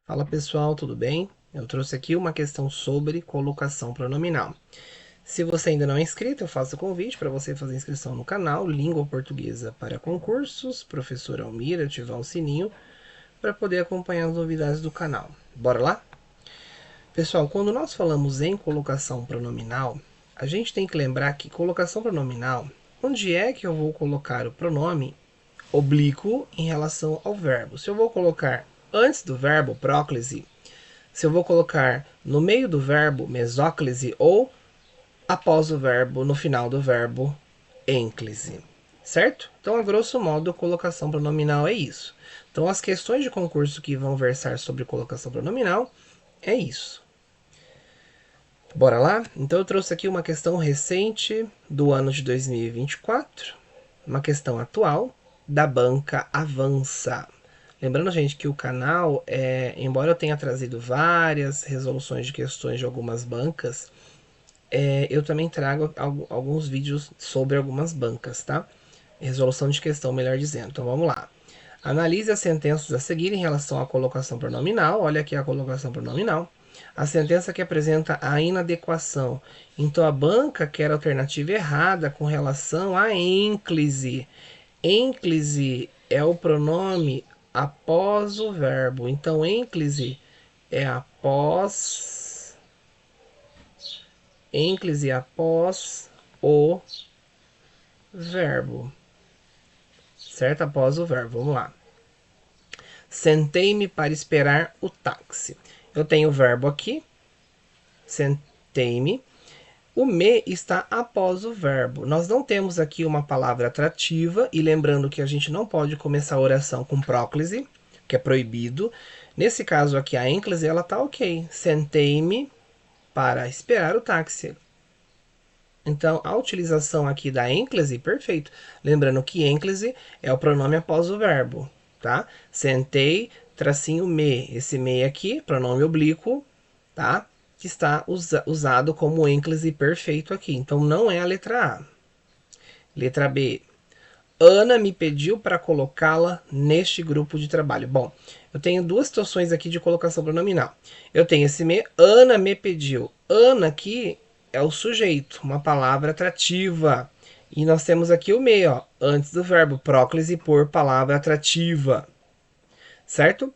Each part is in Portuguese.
Fala pessoal, tudo bem? Eu trouxe aqui uma questão sobre colocação pronominal. Se você ainda não é inscrito, eu faço o convite para você fazer inscrição no canal Língua Portuguesa para Concursos, Professor Almir, ativar o sininho para poder acompanhar as novidades do canal. Bora lá? Pessoal, quando nós falamos em colocação pronominal, a gente tem que lembrar que colocação pronominal, onde é que eu vou colocar o pronome oblíquo em relação ao verbo? Se eu vou colocar antes do verbo próclise, se eu vou colocar no meio do verbo mesóclise ou após o verbo, no final do verbo ênclise, certo? Então, a grosso modo, a colocação pronominal é isso. Então, as questões de concurso que vão versar sobre colocação pronominal é isso. Bora lá? Então, eu trouxe aqui uma questão recente do ano de 2024, uma questão atual da banca Avança. Lembrando, gente, que o canal, embora eu tenha trazido várias resoluções de questões de algumas bancas, eu também trago alguns vídeos sobre algumas bancas, tá? Resolução de questão, melhor dizendo. Então vamos lá. Analise as sentenças a seguir em relação à colocação pronominal. Olha aqui a colocação pronominal. A sentença que apresenta a inadequação. Então a banca quer a alternativa errada com relação à ênclise. Ênclise é o pronome após o verbo. Então, ênclise é após. Ênclise após o verbo. Certo? Após o verbo. Vamos lá. Sentei-me para esperar o táxi. Eu tenho o verbo aqui. Sentei-me. O me está após o verbo. Nós não temos aqui uma palavra atrativa, e lembrando que a gente não pode começar a oração com próclise, que é proibido. Nesse caso aqui, a ênclise, ela tá ok. Sentei-me para esperar o táxi. Então, a utilização aqui da ênclise, perfeito. Lembrando que ênclise é o pronome após o verbo, tá? Sentei, tracinho me. Esse me aqui, pronome oblíquo, tá? Que está usado como ênclise perfeito aqui. Então, não é a letra A. Letra B. Ana me pediu para colocá-la neste grupo de trabalho. Bom, eu tenho duas situações aqui de colocação pronominal. Eu tenho esse me, Ana me pediu. Ana aqui é o sujeito, uma palavra atrativa. E nós temos aqui o me, ó, antes do verbo, próclise por palavra atrativa. Certo?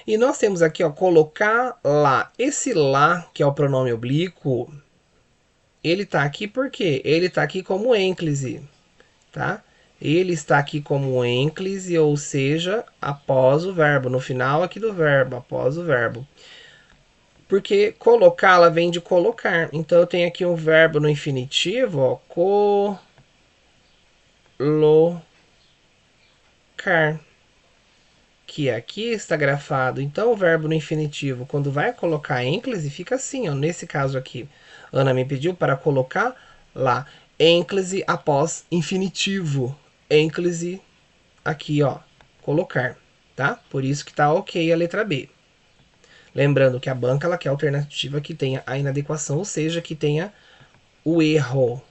E nós temos aqui, ó, colocar lá. Esse lá, que é o pronome oblíquo, ele tá aqui por quê? Ele tá aqui como ênclise, tá? Ele está aqui como ênclise, ou seja, após o verbo, no final aqui do verbo, após o verbo. Porque colocá-la vem de colocar. Então eu tenho aqui um verbo no infinitivo, ó, colocar, que aqui está grafado. Então o verbo no infinitivo, quando vai colocar ênclise, fica assim, ó, nesse caso aqui. Ana me pediu para colocar lá ênclise após infinitivo. Ênclise aqui, ó, colocar, tá? Por isso que tá ok a letra B. Lembrando que a banca ela quer a alternativa que tenha a inadequação, ou seja, que tenha o erro.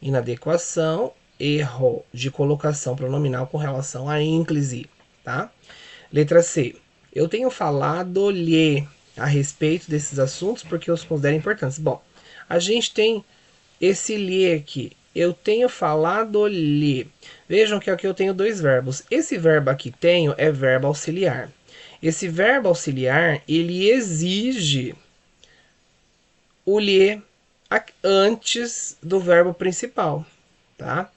Inadequação, erro de colocação pronominal com relação à ênclise, tá? Letra C. Eu tenho falado-lhe a respeito desses assuntos porque eu os considero importantes. Bom, a gente tem esse lhe aqui. Eu tenho falado-lhe. Vejam que aqui eu tenho dois verbos. Esse verbo aqui tenho é verbo auxiliar. Esse verbo auxiliar, ele exige o lhe antes do verbo principal, tá?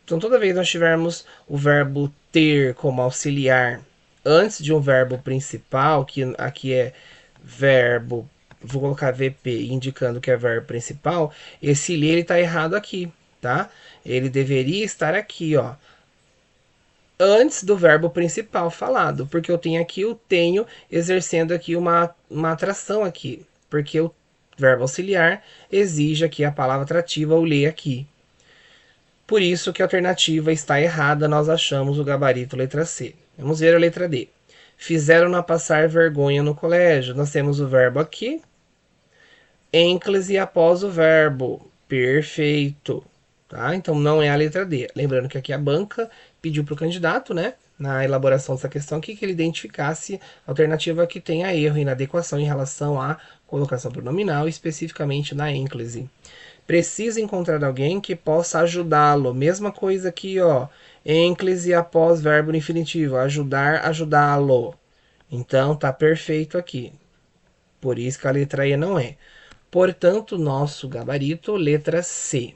Então, toda vez que nós tivermos o verbo ter como auxiliar antes de um verbo principal, que aqui é verbo, vou colocar VP indicando que é verbo principal, esse lhe ele tá errado aqui, tá? Ele deveria estar aqui, ó, antes do verbo principal falado, porque eu tenho aqui o tenho exercendo aqui uma atração aqui, porque o verbo auxiliar exige aqui a palavra atrativa, o lhe aqui. Por isso que a alternativa está errada, nós achamos o gabarito letra C. Vamos ver a letra D. Fizeram-na passar vergonha no colégio. Nós temos o verbo aqui, ênclise após o verbo. Perfeito. Tá? Então não é a letra D. Lembrando que aqui a banca pediu para o candidato, né, na elaboração dessa questão aqui, que ele identificasse a alternativa que tenha erro, inadequação em relação à colocação pronominal, especificamente na ênclise. Precisa encontrar alguém que possa ajudá-lo. Mesma coisa aqui, ó. Ênclise após verbo no infinitivo. Ajudar, ajudá-lo. Então, tá perfeito aqui. Por isso que a letra E não é. Portanto, nosso gabarito, letra C.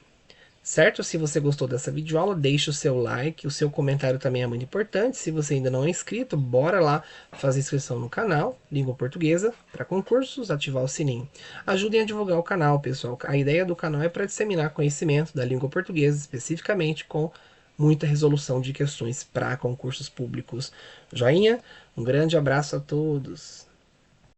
Certo? Se você gostou dessa videoaula, deixe o seu like, o seu comentário também é muito importante. Se você ainda não é inscrito, bora lá fazer inscrição no canal Língua Portuguesa para concursos, ativar o sininho. Ajudem a divulgar o canal, pessoal. A ideia do canal é para disseminar conhecimento da língua portuguesa, especificamente com muita resolução de questões para concursos públicos. Joinha, um grande abraço a todos.